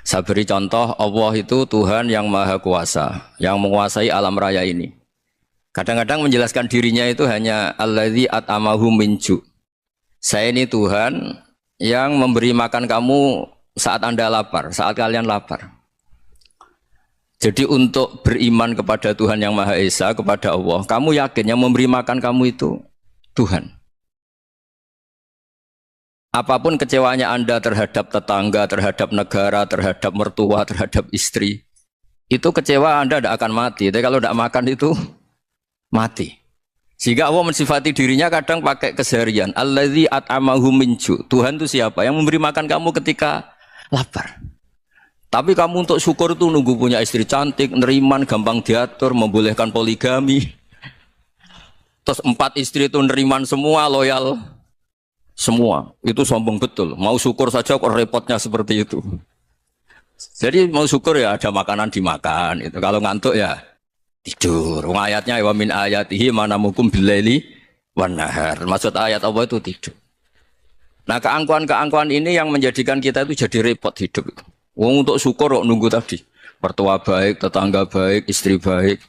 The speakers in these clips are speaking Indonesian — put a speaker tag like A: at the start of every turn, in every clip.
A: Saya beri contoh, Allah itu Tuhan yang Maha Kuasa, yang menguasai alam raya ini. Kadang-kadang menjelaskan dirinya itu hanya alladzi at'amahu min ju'. Saya ini Tuhan yang memberi makan kamu saat Anda lapar, saat kalian lapar. Jadi untuk beriman kepada Tuhan yang Maha Esa, kepada Allah, kamu yakin yang memberi makan kamu itu Tuhan. Apapun kecewanya Anda terhadap tetangga, terhadap negara, terhadap mertua, terhadap istri, itu kecewa Anda tidak akan mati. Tapi kalau tidak makan itu mati. Sehingga Allah mensifati dirinya kadang pakai keseharian. Alladzi at'amahu min ju'. Tuhan itu siapa? Yang memberi makan kamu ketika lapar. Tapi kamu untuk syukur itu nunggu punya istri cantik, neriman, gampang diatur, membolehkan poligami. Terus 4 istri itu neriman semua, loyal semua. Itu sombong betul. Mau syukur saja kok repotnya seperti itu. Jadi mau syukur ya ada makanan dimakan. Itu kalau ngantuk ya tidur. Ayatnya wa min ayatihi manamukum billaili wan nahar. Maksud ayat Allah itu tidur. Nah, keangkuhan-keangkuhan ini yang menjadikan kita itu jadi repot hidup. Wong untuk syukur kok nunggu tadi. Mertua baik, tetangga baik, istri baik.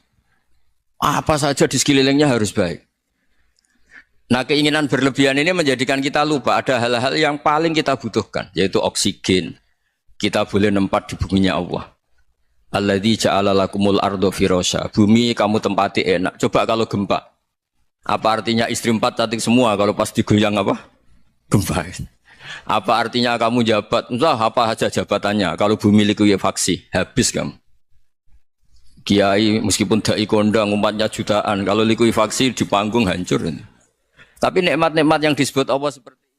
A: Apa saja di sekelilingnya harus baik. Nah, keinginan berlebihan ini menjadikan kita lupa ada hal-hal yang paling kita butuhkan, yaitu oksigen. Kita boleh nempat di buminya Allah. Alladzi ja'ala lakumul ardo firasya. Bumi kamu tempati enak. Coba kalau gempa. Apa artinya istri 4 cantik semua kalau pas digoyang apa? Gempa. Apa artinya kamu jabat? Entah apa saja jabatannya. Kalau bumi likuifaksi, habis kamu. Kiai meskipun dai kondang umatnya jutaan, kalau likuifaksi di panggung hancur. Tapi nikmat-nikmat yang disebut Allah seperti ini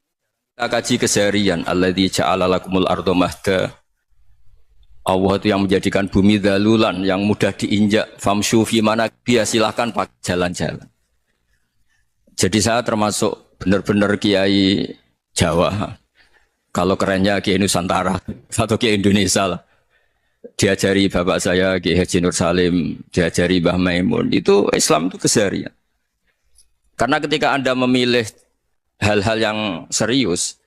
A: kita kaji keseharian. Alladzi ja'ala lakumul ardo mahda. Allah itu yang menjadikan bumi dalulan yang mudah diinjak. Famshu fi manakbiha, silahkan pakai jalan-jalan. Jadi saya termasuk benar-benar kiai Jawa. Kalau kerennya kiai Nusantara atau kiai Indonesia lah. Diajari bapak saya Kiai Haji Nur Salim, diajari Mbah Maimun. Itu Islam itu keseharian. Karena ketika Anda memilih hal-hal yang serius,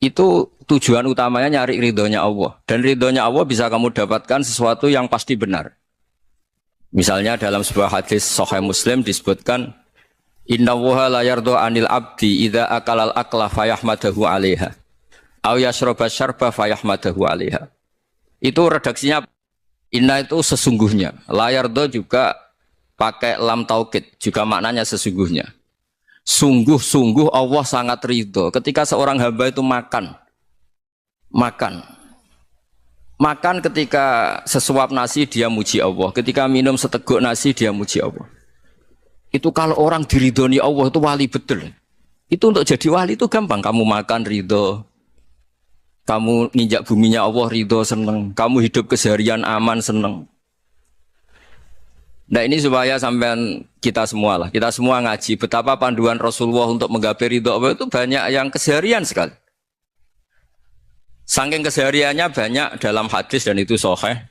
A: itu tujuan utamanya nyari ridhonya Allah. Dan ridhonya Allah bisa kamu dapatkan sesuatu yang pasti benar. Misalnya dalam sebuah hadis Sahih Muslim disebutkan, Inna Allaha la yardo anil abdi idza akalal akla fayahmadahu alaiha aw yashroba syarba fayahmadahu alaiha. Itu redaksinya inna itu sesungguhnya. La yardo juga pakai lam taukid, juga maknanya sesungguhnya. Sungguh-sungguh Allah sangat ridho ketika seorang hamba itu makan ketika sesuap nasi dia muji Allah, ketika minum seteguk nasi dia muji Allah. Itu kalau orang diridhoni Allah itu wali betul. Itu untuk jadi wali itu gampang. Kamu makan ridho, kamu nginjak buminya Allah ridho seneng, kamu hidup keseharian aman seneng. Nah ini supaya sampean kita semua ngaji betapa panduan Rasulullah untuk menggapai ridho Allah itu banyak yang keseharian sekali. Saking kesehariannya banyak dalam hadis dan itu sahih.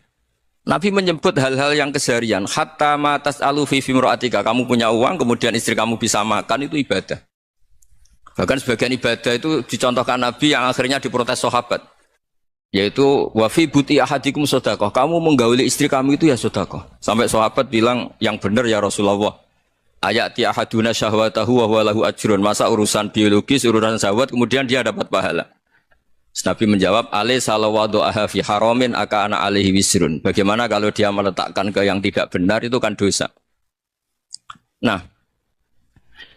A: Nabi menyebut hal-hal yang keseharian. Hatta ma tas'alu fi imra'atika. Kamu punya uang kemudian istri kamu bisa makan itu ibadah. Bahkan sebagian ibadah itu dicontohkan Nabi yang akhirnya diprotes sahabat. Yaitu wa fi buti ahadikum sedekah. Kamu menggauli istri kamu itu ya sedekah. Sampai sahabat bilang yang benar ya Rasulullah. Ayati ahaduna syahwatahu wa huwa lahu ajrun. Masa urusan biologis, urusan syahwat kemudian dia dapat pahala. Nabi menjawab, alai salawadu'aha fi haramin aka'ana alaihi wisrun. Bagaimana kalau dia meletakkan ke yang tidak benar itu kan dosa. Nah,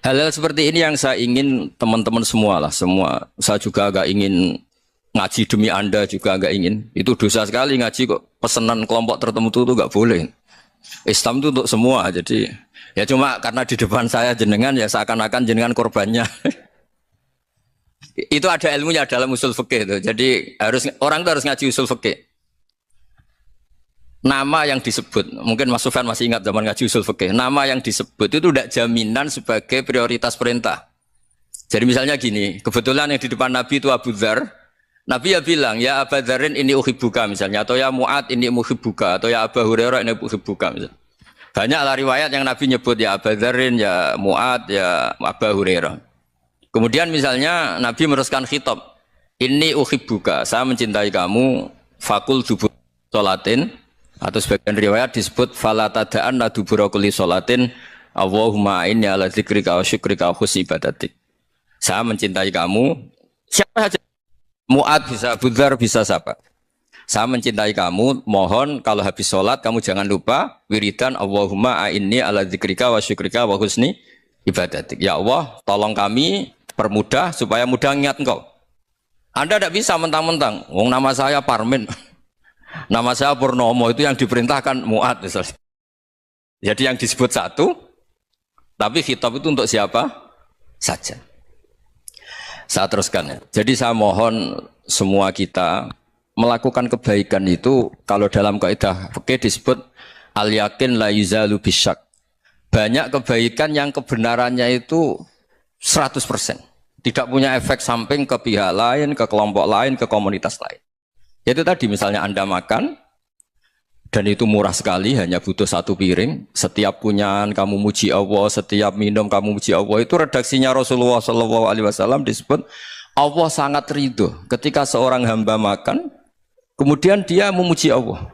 A: hal-hal seperti ini yang saya ingin teman-teman semua lah, semua. Saya juga agak ingin ngaji demi Anda juga agak ingin. Itu dosa sekali ngaji kok pesanan kelompok tertentu itu enggak boleh. Islam itu untuk semua. Jadi ya cuma karena di depan saya jenengan ya seakan-akan jenengan korbannya. Itu ada ilmunya dalam usul fikih itu. Jadi orang itu harus ngaji usul fikih. Nama yang disebut, mungkin Mas Sufyan masih ingat zaman ngaji usul fikih. Nama yang disebut itu tidak jaminan sebagai prioritas perintah. Jadi misalnya gini, kebetulan yang di depan Nabi itu Abu Dzar. Nabi ya bilang, ya Abu Dzarin ini uhibbuka misalnya, atau ya Mu'ad ini uhibbuka, atau ya Abu Hurairah ini uhibbuka misalnya. Banyaklah riwayat yang Nabi nyebut ya Abu Dzarin, ya Mu'ad, ya Abu Hurairah. Kemudian misalnya Nabi meneruskan khitab, ini uhibbuka, saya mencintai kamu, fakul dubur sholatin, atau sebagian riwayat disebut fala tada'anna dubura kulli sholatin Allahumma inni ala dzikrika wa syukrika wa husni ibadatik. Saya mencintai kamu. Siapa saja? Mu'ad bisa, Budzar bisa siapa? Saya mencintai kamu, mohon kalau habis sholat kamu jangan lupa wiridan Allahumma a'inni ala dzikrika wa syukrika wa husni ibadatik. Ya Allah, tolong kami permudah supaya mudah ingat engkau. Anda tidak bisa mentang-mentang, wong nama saya Parmin, nama saya Purnomo, itu yang diperintahkan Mu'ad misalnya. Jadi yang disebut satu, tapi khitab itu untuk siapa saja. Saya teruskan ya. Jadi saya mohon semua kita melakukan kebaikan itu, kalau dalam kaidah fikih disebut al yakin la yuzalu bisyak. Banyak kebaikan yang kebenarannya itu 100%. Tidak punya efek samping ke pihak lain, ke kelompok lain, ke komunitas lain. Itu tadi misalnya Anda makan dan itu murah sekali, hanya butuh satu piring. Setiap kunyahan kamu muji Allah, setiap minum kamu muji Allah. Itu redaksinya Rasulullah SAW disebut Allah sangat ridho ketika seorang hamba makan kemudian dia memuji Allah,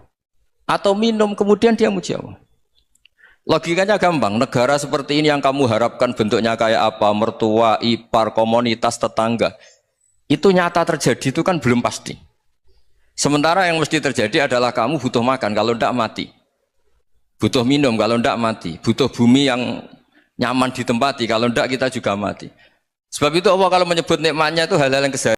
A: atau minum kemudian dia memuji Allah. Logikanya gampang. Negara seperti ini yang kamu harapkan bentuknya kayak apa, mertua, ipar, komunitas, tetangga, itu nyata terjadi itu kan belum pasti. Sementara yang mesti terjadi adalah kamu butuh makan, kalau tidak mati. Butuh minum, kalau tidak mati. Butuh bumi yang nyaman ditempati, kalau tidak kita juga mati. Sebab itu Allah kalau menyebut nikmatnya itu hal-hal yang keseharian.